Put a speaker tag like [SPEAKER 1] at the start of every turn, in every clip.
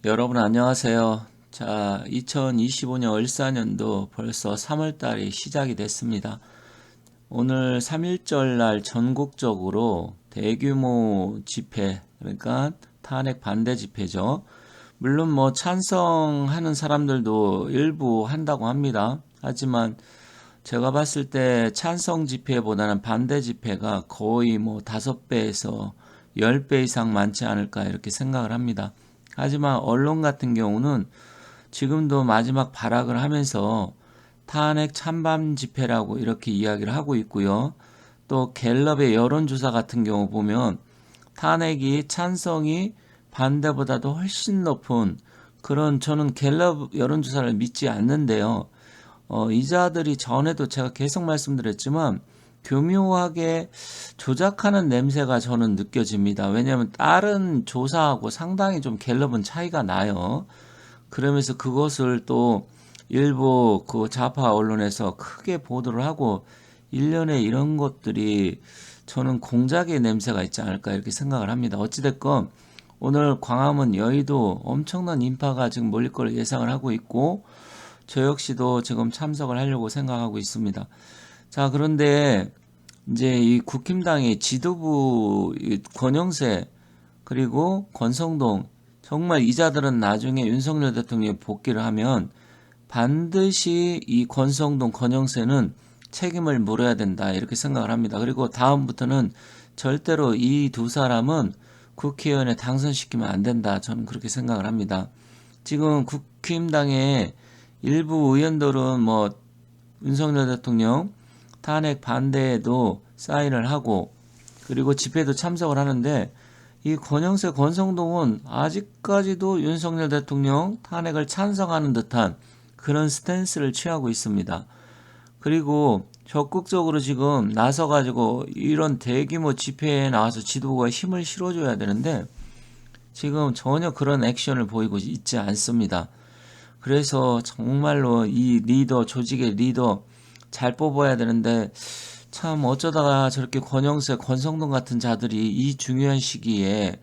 [SPEAKER 1] 여러분 안녕하세요. 자, 2025년 을사년도 벌써 3월 달이 시작이 됐습니다. 오늘 3.1절 날 전국적으로 대규모 집회, 그러니까 탄핵 반대 집회죠. 물론 뭐 찬성하는 사람들도 일부 한다고 합니다. 하지만 제가 봤을 때 찬성 집회보다는 반대 집회가 거의 뭐 5배에서 10배 이상 많지 않을까 이렇게 생각을 합니다. 하지만 언론 같은 경우는 지금도 마지막 발악을 하면서 탄핵 찬반 집회라고 이렇게 이야기를 하고 있고요. 또 갤럽의 여론조사 같은 경우 보면 탄핵이 찬성이 반대보다도 훨씬 높은 그런 저는 갤럽 여론조사를 믿지 않는데요. 이자들이 전에도 제가 계속 말씀드렸지만 교묘하게 조작하는 냄새가 저는 느껴집니다. 왜냐하면 다른 조사하고 상당히 좀 갤럽은 차이가 나요. 그러면서 그것을 또 일부 그 좌파 언론에서 크게 보도를 하고 일련의 이런 것들이 저는 공작의 냄새가 있지 않을까 이렇게 생각을 합니다. 어찌됐건 오늘 광화문 여의도 엄청난 인파가 지금 몰릴 걸 예상을 하고 있고 저 역시도 지금 참석을 하려고 생각하고 있습니다. 자, 그런데 이제 이 국힘당의 지도부 권영세 그리고 권성동 정말 이자들은 나중에 윤석열 대통령이 복귀를 하면 반드시 이 권성동, 권영세는 책임을 물어야 된다 이렇게 생각을 합니다. 그리고 다음부터는 절대로 이 두 사람은 국회의원에 당선시키면 안 된다. 저는 그렇게 생각을 합니다. 지금 국힘당의 일부 의원들은 뭐 윤석열 대통령 탄핵 반대에도 사인을 하고 그리고 집회도 참석을 하는데 이 권영세, 권성동은 아직까지도 윤석열 대통령 탄핵을 찬성하는 듯한 그런 스탠스를 취하고 있습니다. 그리고 적극적으로 지금 나서가지고 이런 대규모 집회에 나와서 지도부가 힘을 실어줘야 되는데 지금 전혀 그런 액션을 보이고 있지 않습니다. 그래서 정말로 이 리더, 조직의 리더 잘 뽑아야 되는데 참 어쩌다가 저렇게 권영세, 권성동 같은 자들이 이 중요한 시기에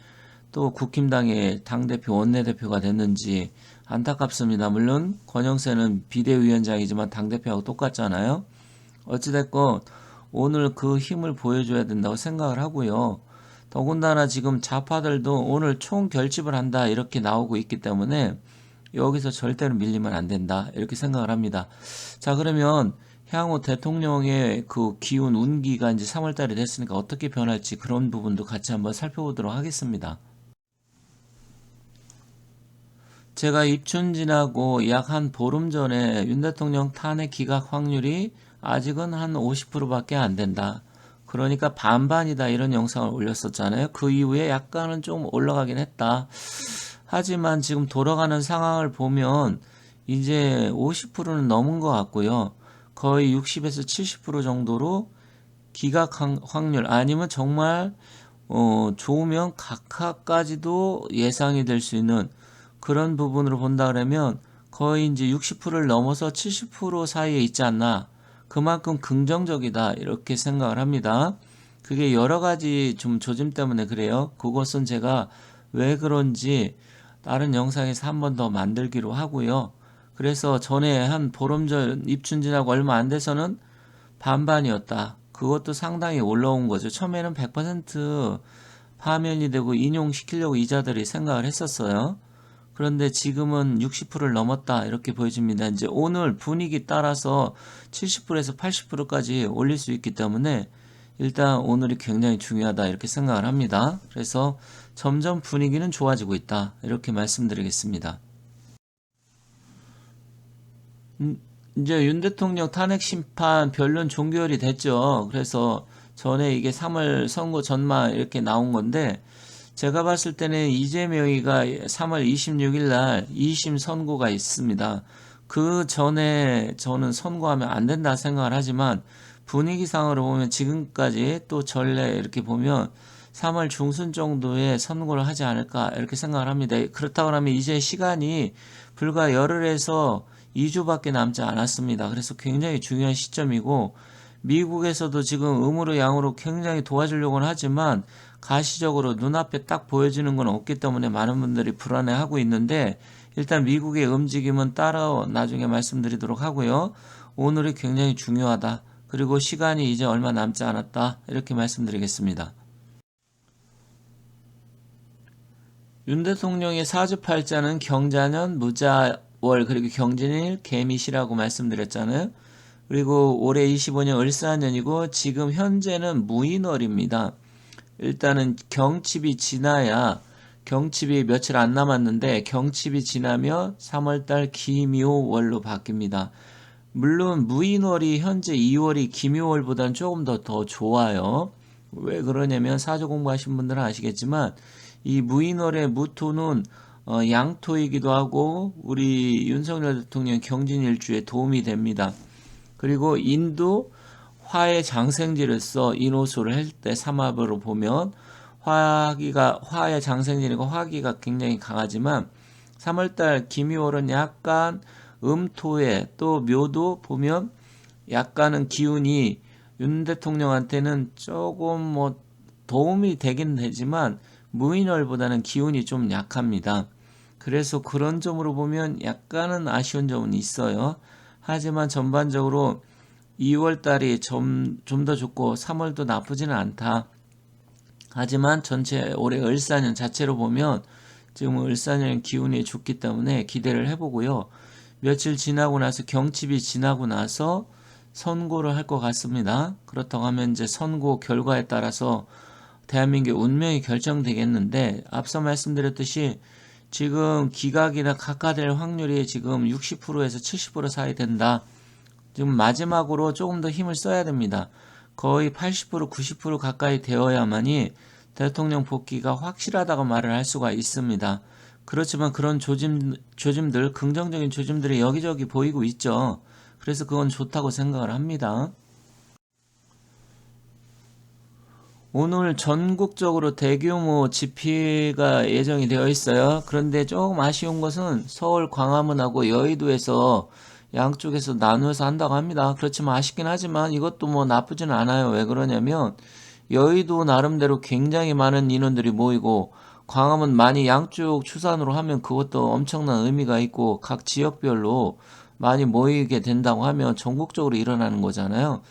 [SPEAKER 1] 또 국힘당의 당대표, 원내대표가 됐는지 안타깝습니다. 물론 권영세는 비대위원장이지만 당대표하고 똑같잖아요. 어찌됐건 오늘 그 힘을 보여줘야 된다고 생각을 하고요. 더군다나 지금 좌파들도 오늘 총결집을 한다 이렇게 나오고 있기 때문에 여기서 절대로 밀리면 안 된다 이렇게 생각을 합니다. 자, 그러면 향후 대통령의 그 기운 운기가 이제 3월 달이 됐으니까 어떻게 변할지 그런 부분도 같이 한번 살펴보도록 하겠습니다. 제가 입춘 지나고 약 한 보름 전에 윤 대통령 탄핵 기각 확률이 아직은 한 50%밖에 안 된다. 그러니까 반반이다 이런 영상을 올렸었잖아요. 그 이후에 약간은 좀 올라가긴 했다. 하지만 지금 돌아가는 상황을 보면 이제 50%는 넘은 것 같고요. 거의 60에서 70% 정도로 기각 확률 아니면 정말 좋으면 각하까지도 예상이 될 수 있는 그런 부분으로 본다 그러면 거의 이제 60%를 넘어서 70% 사이에 있지 않나. 그만큼 긍정적이다 이렇게 생각을 합니다. 그게 여러 가지 좀 조짐 때문에 그래요. 그것은 제가 왜 그런지 다른 영상에서 한 번 더 만들기로 하고요. 그래서 전에 한 보름 전 입춘 지나고 얼마 안 돼서는 반반이었다. 그것도 상당히 올라온 거죠. 처음에는 100% 파면이 되고 인용시키려고 이자들이 생각을 했었어요. 그런데 지금은 60%를 넘었다 이렇게 보여집니다. 이제 오늘 분위기 따라서 70%에서 80%까지 올릴 수 있기 때문에 일단 오늘이 굉장히 중요하다 이렇게 생각을 합니다. 그래서 점점 분위기는 좋아지고 있다 이렇게 말씀드리겠습니다. 이제 윤 대통령 탄핵 심판 변론 종결이 됐죠. 그래서 전에 이게 3월 선거 전만 이렇게 나온 건데 제가 봤을 때는 이재명이가 3월 26일 날 2심 선고가 있습니다. 그 전에 저는 선고하면 안 된다 생각을 하지만 분위기상으로 보면 지금까지 또 전례 이렇게 보면 3월 중순 정도에 선고를 하지 않을까 이렇게 생각을 합니다. 그렇다고 하면 이제 시간이 불과 열흘에서 2주밖에 남지 않았습니다. 그래서 굉장히 중요한 시점이고 미국에서도 지금 음으로 양으로 굉장히 도와주려고는 하지만 가시적으로 눈앞에 딱 보여지는 건 없기 때문에 많은 분들이 불안해하고 있는데, 일단 미국의 움직임은 따라 나중에 말씀드리도록 하고요. 오늘이 굉장히 중요하다. 그리고 시간이 이제 얼마 남지 않았다. 이렇게 말씀드리겠습니다. 윤 대통령의 사주팔자는 경자년, 무자월, 그리고 경진일, 개미시라고 말씀드렸잖아요. 그리고 올해 25년 을사년이고 지금 현재는 무인월입니다. 일단은 경칩이 지나야, 경칩이 며칠 안 남았는데 경칩이 지나며 3월달 기묘월로 바뀝니다. 물론 무인월이 현재 2월이 기묘월보다는 조금 더 좋아요. 왜 그러냐면 사주 공부하신 분들은 아시겠지만 이 무인월의 무토는 양토이기도 하고 우리 윤석열 대통령 경진일주에 도움이 됩니다. 그리고 인도 화의 장생지로서 인호수를 할 때 삼합으로 보면 화의 장생지니까 화기가 굉장히 강하지만 3월달 기묘월은 약간 음토에 또 묘도 보면 약간은 기운이 윤 대통령한테는 조금 뭐 도움이 되긴 되지만 무인월보다는 기운이 좀 약합니다. 그래서 그런 점으로 보면 약간은 아쉬운 점은 있어요. 하지만 전반적으로 2월달이 좀 더 좋고 3월도 나쁘지는 않다. 하지만 전체 올해 을사년 자체로 보면 지금 을사년 기운이 좋기 때문에 기대를 해보고요. 며칠 지나고 나서 경칩이 지나고 나서 선고를 할 것 같습니다. 그렇다고 하면 이제 선고 결과에 따라서 대한민국의 운명이 결정되겠는데 앞서 말씀드렸듯이 지금 기각이나 각하될 확률이 지금 60%에서 70% 사이 된다. 지금 마지막으로 조금 더 힘을 써야 됩니다. 거의 80% 90% 가까이 되어야만이 대통령 복귀가 확실하다고 말을 할 수가 있습니다. 그렇지만 그런 조짐들, 긍정적인 조짐들이 여기저기 보이고 있죠. 그래서 그건 좋다고 생각을 합니다. 오늘 전국적으로 대규모 집회가 예정이 되어 있어요. 그런데 조금 아쉬운 것은 서울 광화문하고 여의도에서 양쪽에서 나누어서 한다고 합니다. 그렇지만 아쉽긴 하지만 이것도 뭐 나쁘지는 않아요. 왜 그러냐면 여의도 나름대로 굉장히 많은 인원들이 모이고 광화문 많이 양쪽 추산으로 하면 그것도 엄청난 의미가 있고 각 지역별로 많이 모이게 된다고 하면 전국적으로 일어나는 거잖아요.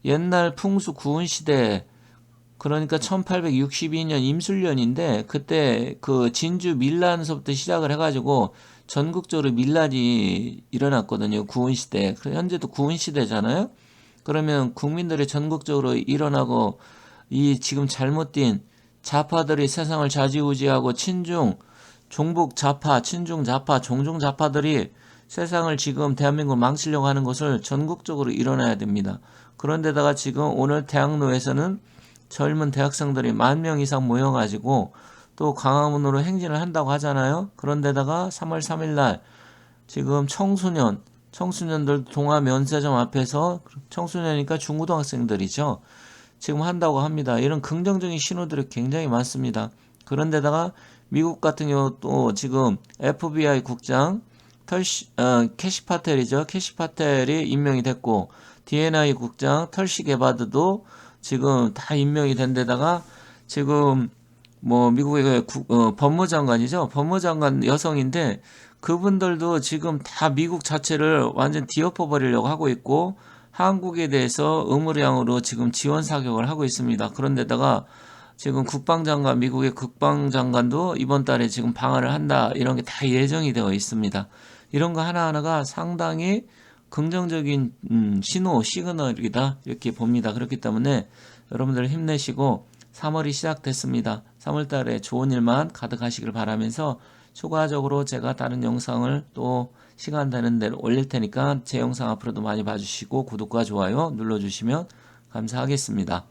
[SPEAKER 1] 옛날 풍수 구은시대, 그러니까 1862년 임술년인데 그때 그 진주 밀란서부터 시작을 해가지고 전국적으로 밀란이 일어났거든요. 구은시대. 현재도 구은시대잖아요. 그러면 국민들이 전국적으로 일어나고 이 지금 잘못된 좌파들이 세상을 좌지우지하고 종북 좌파, 친중 좌파, 종중 좌파들이 세상을 지금 대한민국을 망치려고 하는 것을 전국적으로 일어나야 됩니다. 그런데다가 지금 오늘 대학로에서는 젊은 대학생들이 10,000명 이상 모여가지고 또 광화문으로 행진을 한다고 하잖아요. 그런데다가 3월 3일 날 지금 청소년들 동아면세점 앞에서, 청소년이니까 중고등학생들이죠. 지금 한다고 합니다. 이런 긍정적인 신호들이 굉장히 많습니다. 그런데다가 미국 같은 경우 또 지금 FBI 국장 캐시 파텔이죠. 캐시 파텔이 임명이 됐고 DNI 국장 털시 게바드도 지금 다 임명이 된 데다가 지금 뭐 미국의 법무장관이죠. 법무장관 여성인데 그분들도 지금 다 미국 자체를 완전 뒤엎어 버리려고 하고 있고 한국에 대해서 의무량으로 지금 지원 사격을 하고 있습니다. 그런데다가 지금 미국의 국방장관도 이번 달에 지금 방한을 한다. 이런 게 다 예정이 되어 있습니다. 이런 거 하나하나가 상당히 긍정적인 시그널이다. 이렇게 봅니다. 그렇기 때문에 여러분들 힘내시고 3월이 시작됐습니다. 3월 달에 좋은 일만 가득하시길 바라면서 추가적으로 제가 다른 영상을 또 시간 되는 대로 올릴 테니까 제 영상 앞으로도 많이 봐주시고 구독과 좋아요 눌러주시면 감사하겠습니다.